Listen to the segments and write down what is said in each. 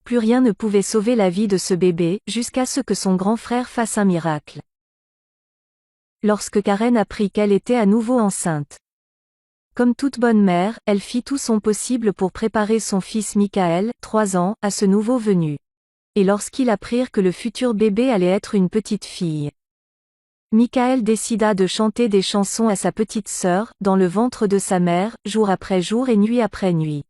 plus rien ne pouvait sauver la vie de ce bébé, jusqu'à ce que son grand frère fasse un miracle. Lorsque Karen apprit qu'elle était à nouveau enceinte. Comme toute bonne mère, elle fit tout son possible pour préparer son fils Michael, 3 ans, à ce nouveau venu. Et lorsqu'ils apprirent que le futur bébé allait être une petite fille, Michael décida de chanter des chansons à sa petite sœur, dans le ventre de sa mère, jour après jour et nuit après nuit.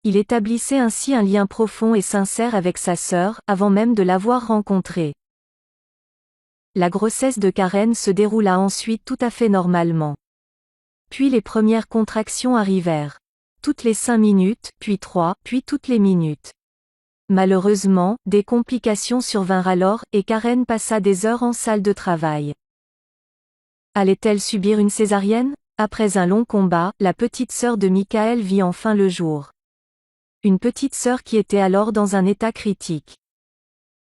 Il établissait ainsi un lien profond et sincère avec sa sœur, avant même de l'avoir rencontrée. La grossesse de Karen se déroula ensuite tout à fait normalement. Puis les premières contractions arrivèrent. Toutes les 5 minutes, puis 3, puis toutes les minutes. Malheureusement, des complications survinrent alors, et Karen passa des heures en salle de travail. Allait-elle subir une césarienne? Après un long combat, la petite sœur de Michael vit enfin le jour. Une petite sœur qui était alors dans un état critique.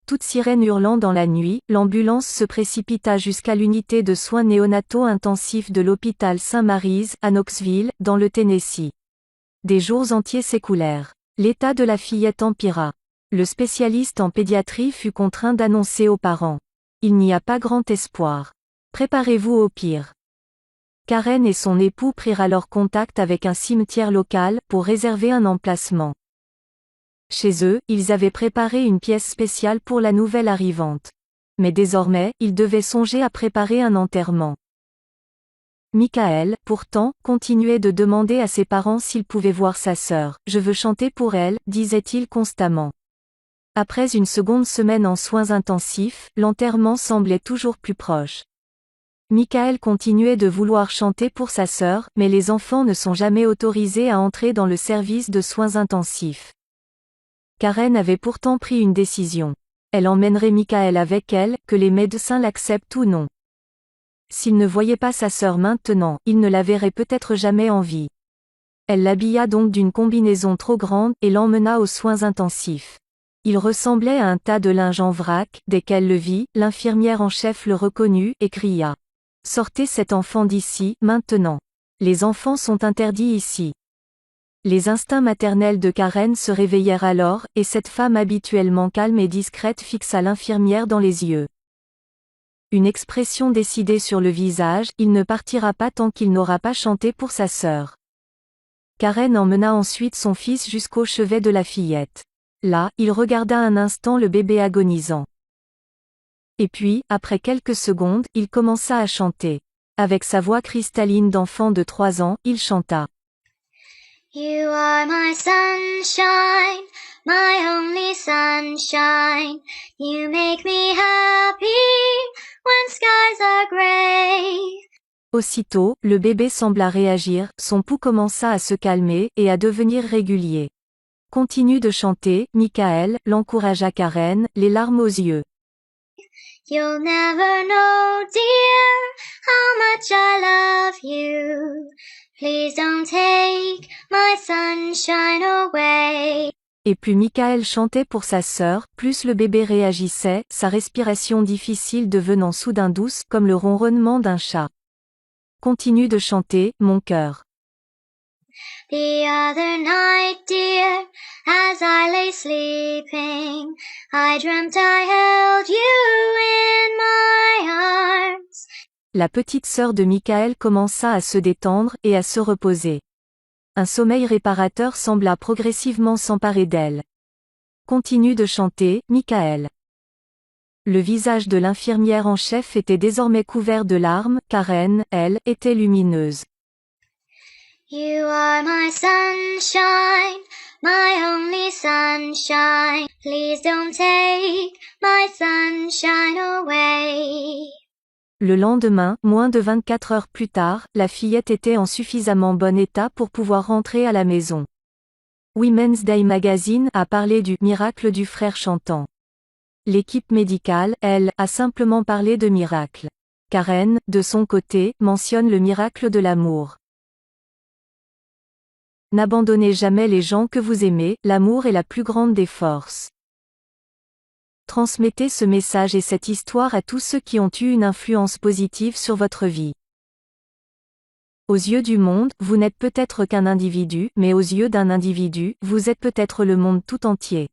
Toute sirène hurlant dans la nuit, l'ambulance se précipita jusqu'à l'unité de soins néonataux intensifs de l'hôpital Saint-Mary's, à Knoxville, dans le Tennessee. Des jours entiers s'écoulèrent. L'état de la fillette empira. Le spécialiste en pédiatrie fut contraint d'annoncer aux parents. Il n'y a pas grand espoir. Préparez-vous au pire. Karen et son époux prirent alors contact avec un cimetière local, pour réserver un emplacement. Chez eux, ils avaient préparé une pièce spéciale pour la nouvelle arrivante. Mais désormais, ils devaient songer à préparer un enterrement. Michael, pourtant, continuait de demander à ses parents s'ils pouvaient voir sa sœur. « Je veux chanter pour elle », disait-il constamment. Après une seconde semaine en soins intensifs, l'enterrement semblait toujours plus proche. Michael continuait de vouloir chanter pour sa sœur, mais les enfants ne sont jamais autorisés à entrer dans le service de soins intensifs. Karen avait pourtant pris une décision. Elle emmènerait Michael avec elle, que les médecins l'acceptent ou non. S'il ne voyait pas sa sœur maintenant, il ne la verrait peut-être jamais en vie. Elle l'habilla donc d'une combinaison trop grande, et l'emmena aux soins intensifs. Il ressemblait à un tas de linge en vrac. Dès qu'elle le vit, l'infirmière en chef le reconnut, et cria. « Sortez cet enfant d'ici, maintenant. Les enfants sont interdits ici. » Les instincts maternels de Karen se réveillèrent alors, et cette femme habituellement calme et discrète fixa l'infirmière dans les yeux. Une expression décidée sur le visage, il ne partira pas tant qu'il n'aura pas chanté pour sa sœur. Karen emmena ensuite son fils jusqu'au chevet de la fillette. Là, il regarda un instant le bébé agonisant. Et puis, après quelques secondes, il commença à chanter. Avec sa voix cristalline d'enfant de 3 ans, il chanta. You are my sunshine, my only sunshine. You make me happy when skies are gray. Aussitôt, le bébé sembla réagir, son pouls commença à se calmer, et à devenir régulier. Continue de chanter, Michael, l'encouragea Karen, les larmes aux yeux. You'll never know, dear, how much I love you. Please don't take my sunshine away. Et plus Michael chantait pour sa sœur, plus le bébé réagissait, sa respiration difficile devenant soudain douce, comme le ronronnement d'un chat. Continue de chanter, mon cœur. The other night, dear, as I lay sleeping, I dreamt I held you in my arms. La petite sœur de Michael commença à se détendre, et à se reposer. Un sommeil réparateur sembla progressivement s'emparer d'elle. Continue de chanter, Michael. Le visage de l'infirmière en chef était désormais couvert de larmes. Karen, elle, était lumineuse. You are my sunshine, my only sunshine. Please don't take my sunshine away. Le lendemain, moins de 24 heures plus tard, la fillette était en suffisamment bon état pour pouvoir rentrer à la maison. Women's Day Magazine a parlé du « miracle du frère chantant ». L'équipe médicale, elle, a simplement parlé de miracle. Karen, de son côté, mentionne le miracle de l'amour. N'abandonnez jamais les gens que vous aimez, l'amour est la plus grande des forces. Transmettez ce message et cette histoire à tous ceux qui ont eu une influence positive sur votre vie. Aux yeux du monde, vous n'êtes peut-être qu'un individu, mais aux yeux d'un individu, vous êtes peut-être le monde tout entier.